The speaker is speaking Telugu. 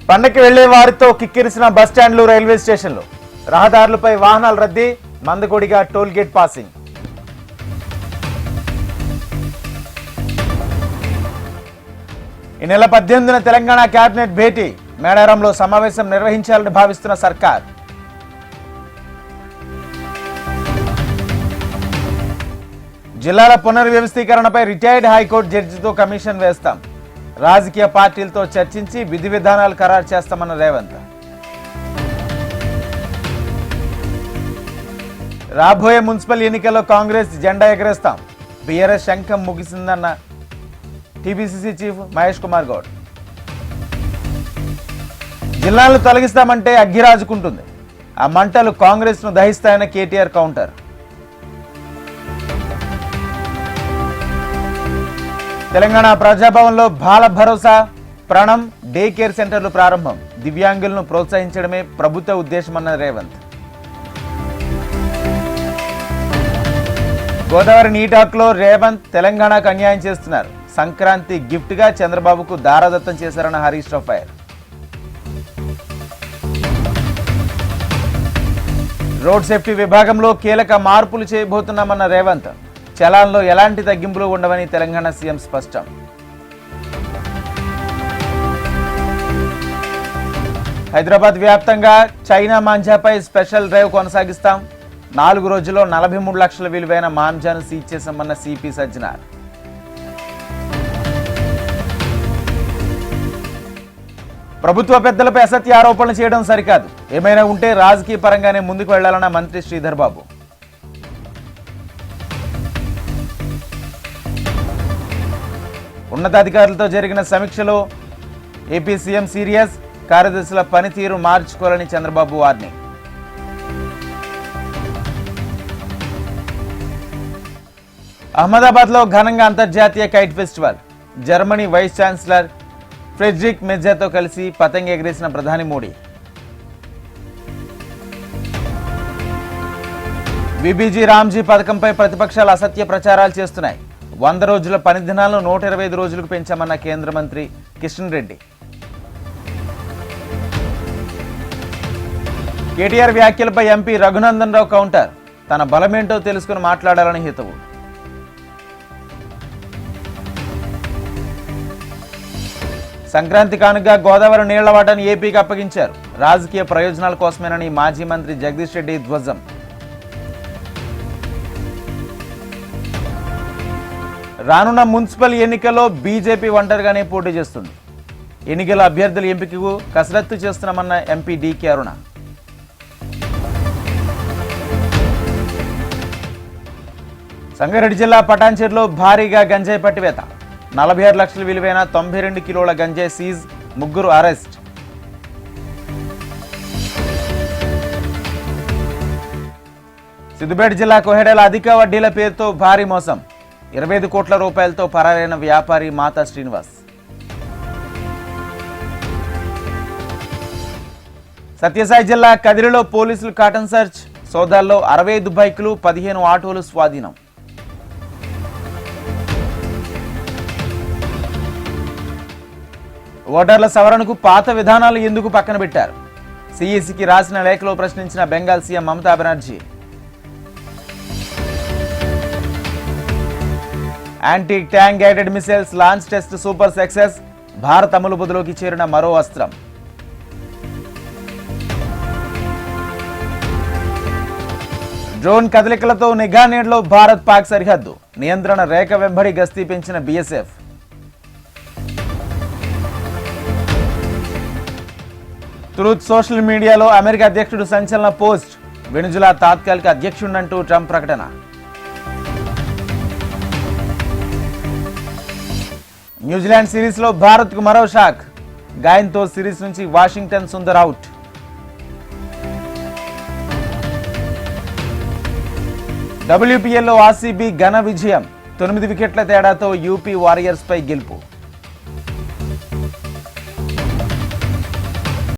పండక్కి వెళ్లే వారితో కిక్కిరిసిన బస్టాండ్లు, రైల్వే స్టేషన్లు, రహదారులపై వాహనాల రద్దీ, మందకొడిగా టోల్ గేట్ పాసింగ్. ఈ నెల 18న తెలంగాణ కేబినెట్ భేటీ, మేడారంలో సమావేశం నిర్వహించాలని భావిస్తున్న సర్కార్. జిల్లాల పునర్వ్యవస్థీకరణపై రిటైర్డ్ హైకోర్టు జడ్జితో కమిషన్ వేస్తాం, రాజకీయ పార్టీలతో చర్చించి విధి విధానాలు ఖరారు చేస్తామన్న రేవంత్. రాబోయే మున్సిపల్ ఎన్నికల్లో కాంగ్రెస్ జెండా ఎగరేస్తాం, బీఆర్ఎస్ శంఖం ముగిసిందన్న టీపీసీసీ చీఫ్ మహేష్ కుమార్ గౌడ్. జిల్లాలను తొలగిస్తామంటే అగ్గిరాజుకుంటుంది, ఆ మంటలు కాంగ్రెస్ ను దహిస్తాయన్న కేటీఆర్ కౌంటర్. తెలంగాణ ప్రజాభవన్లో బాల భరోసా, ప్రణం డే కేర్ సెంటర్లు ప్రారంభం, దివ్యాంగులను ప్రోత్సహించడమే ప్రభుత్వ ఉద్దేశమన్న రేవంత్. గోదావరి నీటాక్లో రేవంత్ తెలంగాణకు అన్యాయం చేస్తున్నారు, సంక్రాంతి గిఫ్ట్ గా చంద్రబాబుకు దారాదత్తం చేశారన్న Harish Rao fire. Road safety విభాగంలో కీలక మార్పులు చేయబోతున్నామన్న రేవంత్, చలాన్లో ఎలాంటి తగ్గింపులు ఉండవని తెలంగాణ సీఎం స్పష్టం. హైదరాబాద్ వ్యాప్తంగా చైనా మాంజాపై స్పెషల్ డ్రైవ్ కొనసాగిస్తాం, 4 రోజుల్లో 43 లక్షల విలువైన మాంజాను సీజ్ చేశామన్న సిపి సజ్జనార్. ప్రభుత్వ పెద్దలపై అసత్య ఆరోపణలు చేయడం సరికాదు, ఏమైనా ఉంటే రాజకీయ పరంగానే ముందుకు వెళ్లాలన్న మంత్రి శ్రీధర్ బాబు. ఉన్నతాధికారులతో జరిగిన సమీక్షలో ఏపీ సీఎం సీరియస్, కార్యదర్శుల పనితీరు మార్చుకోవాలని చంద్రబాబు వార్నింగ్. అహ్మదాబాద్లో ఘనంగా అంతర్జాతీయ kite festival, Germany vice chancellor Friedrich మెజ్జాతో కలిసి పతంగి ఎగరేసిన ప్రధాని మోడీ. బీబీజీ రామ్జీ పథకంపై ప్రతిపక్షాలు అసత్య ప్రచారాలు చేస్తున్నాయి, 100 రోజుల పని దినాలను 125 రోజులకు పెంచామన్న కేంద్ర మంత్రి కిషన్ రెడ్డి. కేటీఆర్ వ్యాఖ్యలపై ఎంపీ రఘునందన్ రావు కౌంటర్, తన బలమేంటో తెలుసుకుని మాట్లాడాలని హితవు. సంక్రాంతి కానుక గోదావరి నీళ్ల వాటాను ఏపీకి అప్పగించారు, రాజకీయ ప్రయోజనాల కోసమేనని మాజీ మంత్రి జగదీష్ రెడ్డి ధ్వజం. రానున్న మున్సిపల్ ఎన్నికల్లో బీజేపీ ఒంటరిగానే పోటీ చేస్తుంది, ఎన్నికల అభ్యర్థుల ఎంపికకు కసరత్తు చేస్తున్నామన్న ఎంపీ డీకే అరుణ. సంగారెడ్డి జిల్లా పటాన్చెరులో భారీగా గంజాయి పట్టివేత, 46 లక్షల విలువైన 92 కిలోల గంజాయి సీజ్, 3 అరెస్ట్. సిద్దిపేట జిల్లా కోహెడల అధిక వడ్డీల పేరుతో భారీ మోసం, 25 కోట్ల రూపాయలతో పరారైన వ్యాపారి మాతా శ్రీనివాస్. సత్యసాయి జిల్లా కదిరిలో పోలీసులు కాటన్ సర్చ్, సోదాల్లో 65 బైకులు, 15 ఆటోలు స్వాధీనం. ఓటర్ల సవరణకు పాత విధానాలు ఎందుకు పక్కన పెట్టారు, సిఈసికి రాసిన లేఖలో ప్రశ్నించిన Bengal CM Mamata Banerjee. Anti tank guided missiles launch test super success, Bharat అమలు బదులోకి చేరిన మరో అస్త్రం. డ్రోన్ కదలికలతో నిఘా నీడలో భారత్ పాక్ సరిహద్దు, నియంత్రణ రేఖ వెంబడి గస్తీ పెంచిన బీఎస్ఎఫ్. ట్రూత్ సోషల్ మీడియాలో అమెరికా అధ్యక్షుడు సంచలన పోస్ట్, వెనుజులా తాత్కాలిక అధ్యక్షుడంటూ ట్రంప్ ప్రకటన. న్యూజిలాండ్ సిరీస్లో భారత్కు మరో షాక్, గాయంతో సిరీస్ నుంచి వాషింగ్టన్ సుందర్ అవుట్. WPLలో ఆర్సీబీ ఘన విజయం, 9 వికెట్ల తేడాతో యూపీ వారియర్స్ పై గెలుపు.